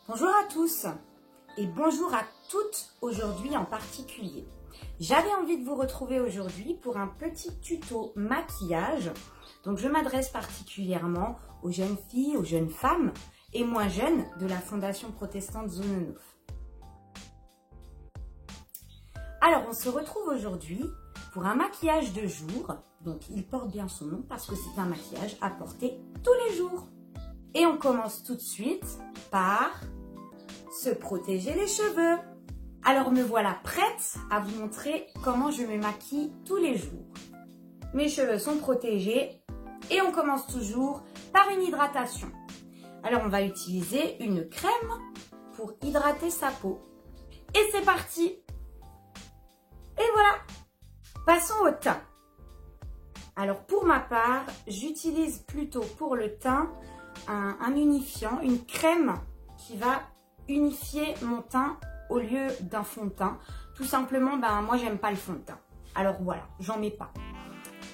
Bonjour à tous et bonjour à toutes aujourd'hui en particulier. J'avais envie de vous retrouver aujourd'hui pour un petit tuto maquillage. Donc je m'adresse particulièrement aux jeunes filles, aux jeunes femmes et moins jeunes de la Fondation Protestante Zone 9. Alors on se retrouve aujourd'hui pour un maquillage de jour. Donc il porte bien son nom parce que c'est un maquillage à porter tous les jours. Et on commence tout de suite par se protéger les cheveux. Alors me voilà prête à vous montrer comment je me maquille tous les jours. Mes cheveux sont protégés et on commence toujours par une hydratation. Alors on va utiliser une crème pour hydrater sa peau. Et c'est parti! Et voilà! Passons au teint. Alors pour ma part, j'utilise plutôt pour le teint un unifiant, une crème qui va unifier mon teint au lieu d'un fond de teint. Tout simplement, moi j'aime pas le fond de teint. Alors voilà, j'en mets pas.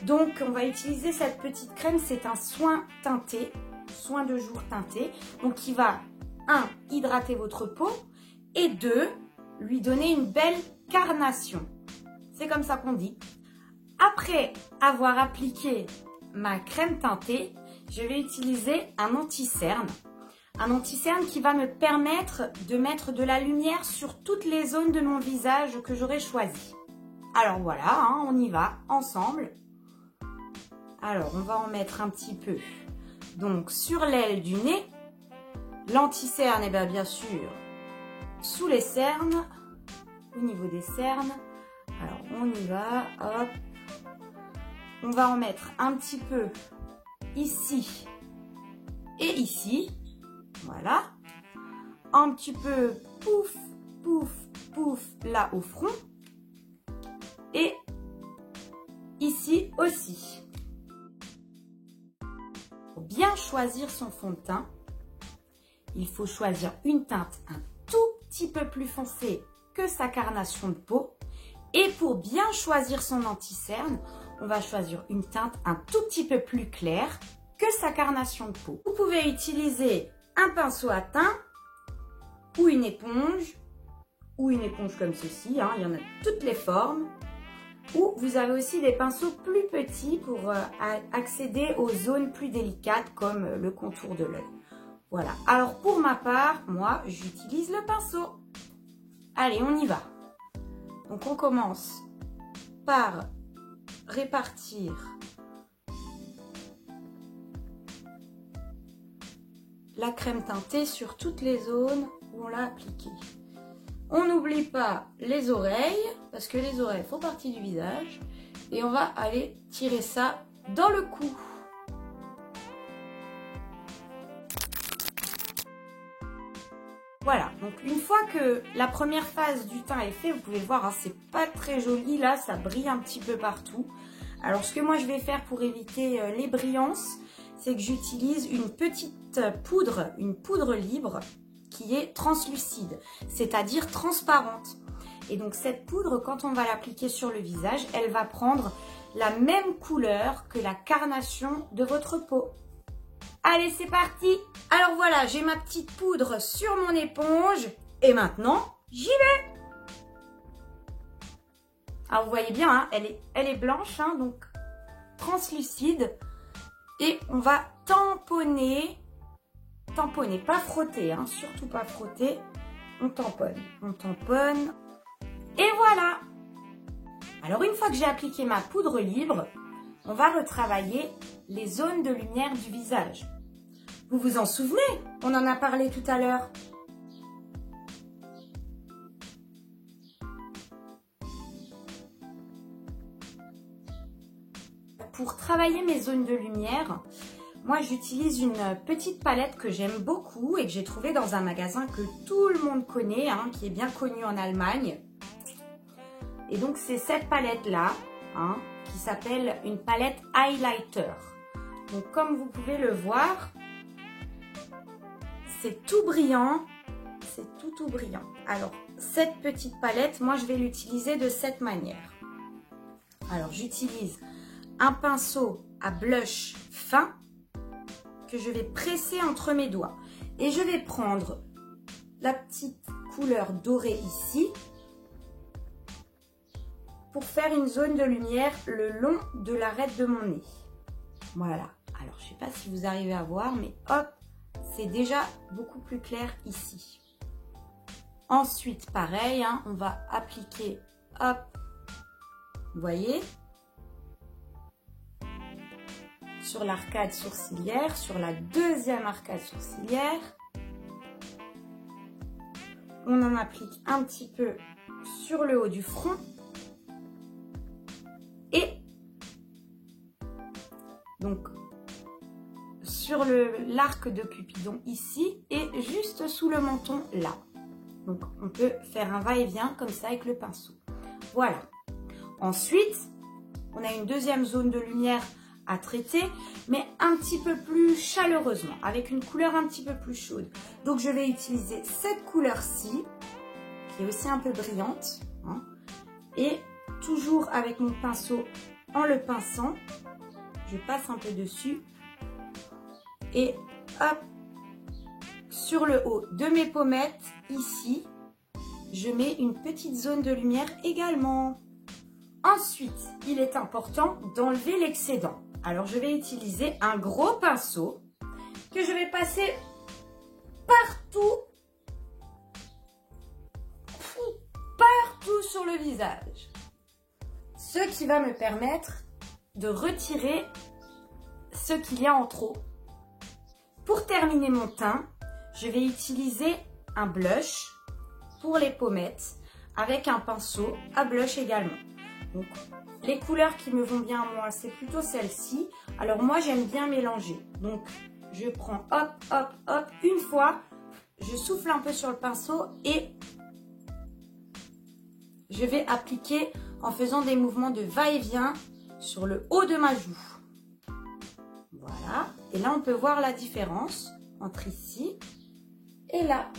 Donc on va utiliser cette petite crème, c'est un soin teinté, soin de jour teinté. Donc qui va, 1, hydrater votre peau et 2, lui donner une belle carnation. C'est comme ça qu'on dit. Après avoir appliqué ma crème teintée, je vais utiliser un anti-cerne. Un anti-cerne qui va me permettre de mettre de la lumière sur toutes les zones de mon visage que j'aurai choisi. Alors voilà, on y va ensemble. Alors on va en mettre un petit peu. Donc sur l'aile du nez, l'anti-cerne, et bien sûr, sous les cernes, au niveau des cernes. Alors on y va, hop. On va en mettre un petit peu ici et ici. Voilà. Un petit peu pouf, pouf, pouf, là au front. Et ici aussi. Pour bien choisir son fond de teint, il faut choisir une teinte un tout petit peu plus foncée que sa carnation de peau. Et pour bien choisir son anti-cerne, on va choisir une teinte un tout petit peu plus claire que sa carnation de peau. Vous pouvez utiliser un pinceau à teint ou une éponge comme ceci, il y en a toutes les formes. Ou vous avez aussi des pinceaux plus petits pour accéder aux zones plus délicates comme le contour de l'œil. Voilà, alors pour ma part, moi j'utilise le pinceau. Allez, on y va. Donc on commence par répartir la crème teintée sur toutes les zones où on l'a appliquée. On n'oublie pas les oreilles, parce que les oreilles font partie du visage. Et on va aller tirer ça dans le cou. Voilà, donc une fois que la première phase du teint est faite, vous pouvez voir, c'est pas très joli, là ça brille un petit peu partout. Alors ce que moi je vais faire pour éviter les brillances, c'est que j'utilise une petite poudre, une poudre libre qui est translucide, c'est-à-dire transparente. Et donc cette poudre, quand on va l'appliquer sur le visage, elle va prendre la même couleur que la carnation de votre peau. Allez, c'est parti! Alors voilà, j'ai ma petite poudre sur mon éponge et maintenant, j'y vais! Alors vous voyez bien, elle est blanche, donc translucide. Et on va tamponner, pas frotter, surtout pas frotter. On tamponne. Et voilà! Alors une fois que j'ai appliqué ma poudre libre, on va retravailler les zones de lumière du visage. Vous vous en souvenez? On en a parlé tout à l'heure. Pour travailler mes zones de lumière, moi j'utilise une petite palette que j'aime beaucoup et que j'ai trouvée dans un magasin que tout le monde connaît, qui est bien connu en Allemagne. Et donc c'est cette palette-là, qui s'appelle une palette highlighter. Donc comme vous pouvez le voir, c'est tout brillant, c'est tout brillant. Alors cette petite palette, moi je vais l'utiliser de cette manière. Alors j'utilise un pinceau à blush fin que je vais presser entre mes doigts. Et je vais prendre la petite couleur dorée ici pour faire une zone de lumière le long de l'arête de mon nez. Voilà. Alors, je ne sais pas si vous arrivez à voir, mais hop, c'est déjà beaucoup plus clair ici. Ensuite, pareil, hein, on va appliquer, hop, vous voyez, sur l'arcade sourcilière, sur la deuxième arcade sourcilière. On en applique un petit peu sur le haut du front. Et donc, sur l'arc de Cupidon ici et juste sous le menton là. Donc, on peut faire un va-et-vient comme ça avec le pinceau. Voilà. Ensuite, on a une deuxième zone de lumière à traiter, mais un petit peu plus chaleureusement, avec une couleur un petit peu plus chaude. Donc, je vais utiliser cette couleur-ci, qui est aussi un peu brillante, hein, et toujours avec mon pinceau en le pinçant, je passe un peu dessus, et hop, sur le haut de mes pommettes, ici, je mets une petite zone de lumière également. Ensuite, il est important d'enlever l'excédent. Alors, je vais utiliser un gros pinceau que je vais passer partout sur le visage. Ce qui va me permettre de retirer ce qu'il y a en trop. Pour terminer mon teint, je vais utiliser un blush pour les pommettes avec un pinceau à blush également. Donc, les couleurs qui me vont bien à moi, c'est plutôt celle-ci. Alors moi, j'aime bien mélanger. Donc, je prends hop, hop, hop, une fois, je souffle un peu sur le pinceau et je vais appliquer en faisant des mouvements de va-et-vient sur le haut de ma joue. Voilà. Et là, on peut voir la différence entre ici et là.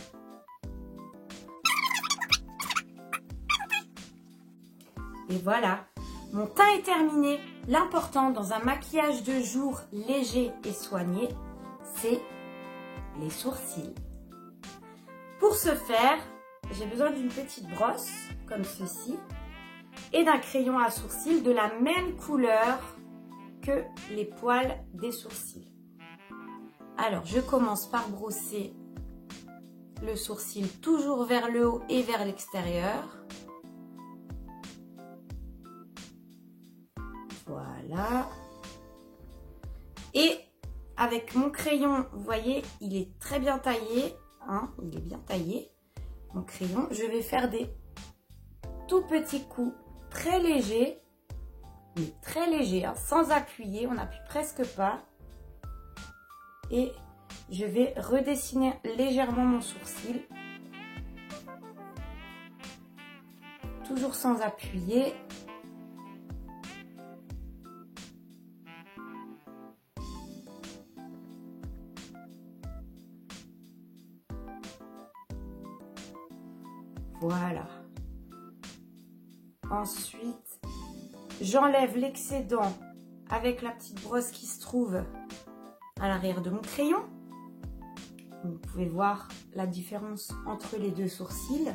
Et voilà. Mon teint est terminé. L'important dans un maquillage de jour léger et soigné, c'est les sourcils. Pour ce faire, j'ai besoin d'une petite brosse comme ceci et d'un crayon à sourcils de la même couleur que les poils des sourcils. Alors, je commence par brosser le sourcil toujours vers le haut et vers l'extérieur. Voilà. Et avec mon crayon, vous voyez, il est très bien taillé. Hein, il est bien taillé. Mon crayon, je vais faire des tout petits coups très légers. Mais très légers, hein, sans appuyer. On n'appuie presque pas. Et je vais redessiner légèrement mon sourcil. Toujours sans appuyer. Voilà. Ensuite, j'enlève l'excédent avec la petite brosse qui se trouve à l'arrière de mon crayon. Vous pouvez voir la différence entre les deux sourcils.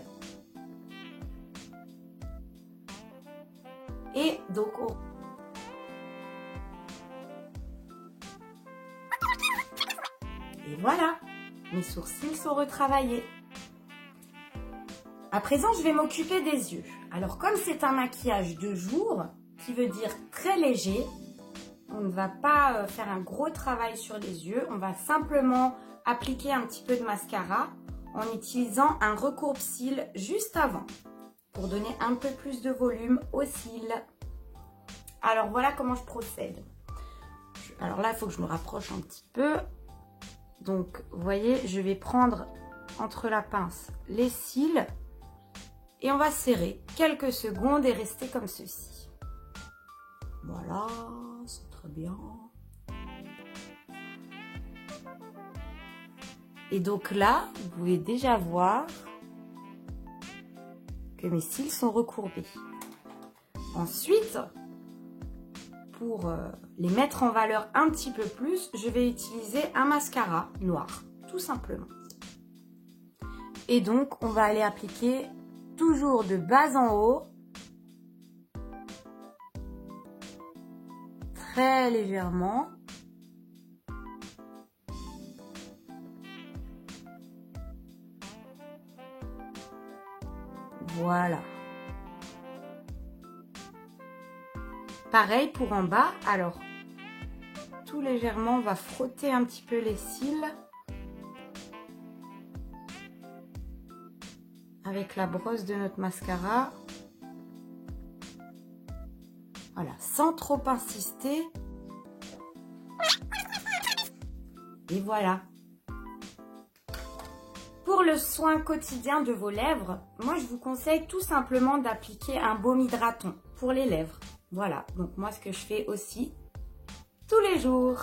Et donc, et voilà, mes sourcils sont retravaillés. À présent, je vais m'occuper des yeux. Alors, comme c'est un maquillage de jour, qui veut dire très léger, on ne va pas faire un gros travail sur les yeux. On va simplement appliquer un petit peu de mascara en utilisant un recourbe-cils juste avant pour donner un peu plus de volume aux cils. Alors, voilà comment je procède. Alors là, il faut que je me rapproche un petit peu. Donc, vous voyez, je vais prendre entre la pince les cils. Et on va serrer quelques secondes et rester comme ceci. Voilà, c'est très bien. Et donc là, vous pouvez déjà voir que mes cils sont recourbés. Ensuite, pour les mettre en valeur un petit peu plus, je vais utiliser un mascara noir, tout simplement. Et donc, on va aller appliquer toujours de bas en haut. Très légèrement. Voilà. Pareil pour en bas. Alors, tout légèrement, on va frotter un petit peu les cils. Avec la brosse de notre mascara. Voilà, sans trop insister. Et voilà. Pour le soin quotidien de vos lèvres, moi je vous conseille tout simplement d'appliquer un baume hydratant pour les lèvres. Voilà, donc moi ce que je fais aussi tous les jours.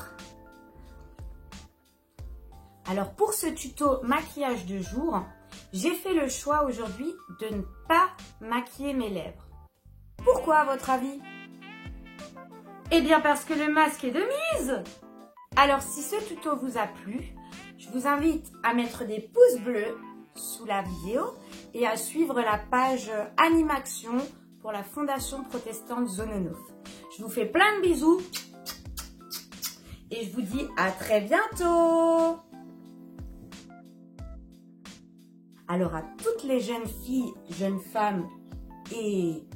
Alors pour ce tuto maquillage de jour, j'ai fait le choix aujourd'hui de ne pas maquiller mes lèvres. Pourquoi à votre avis? Eh bien parce que le masque est de mise. Alors si ce tuto vous a plu, je vous invite à mettre des pouces bleus sous la vidéo et à suivre la page Animaction pour la Fondation Protestante Zone 9. Je vous fais plein de bisous et je vous dis à très bientôt. Alors à toutes les jeunes filles, jeunes femmes et...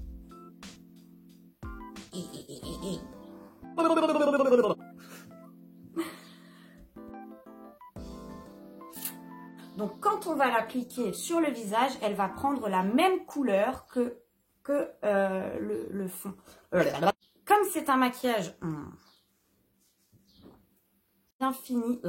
Donc quand on va l'appliquer sur le visage, elle va prendre la même couleur que le fond. Comme c'est un maquillage infini,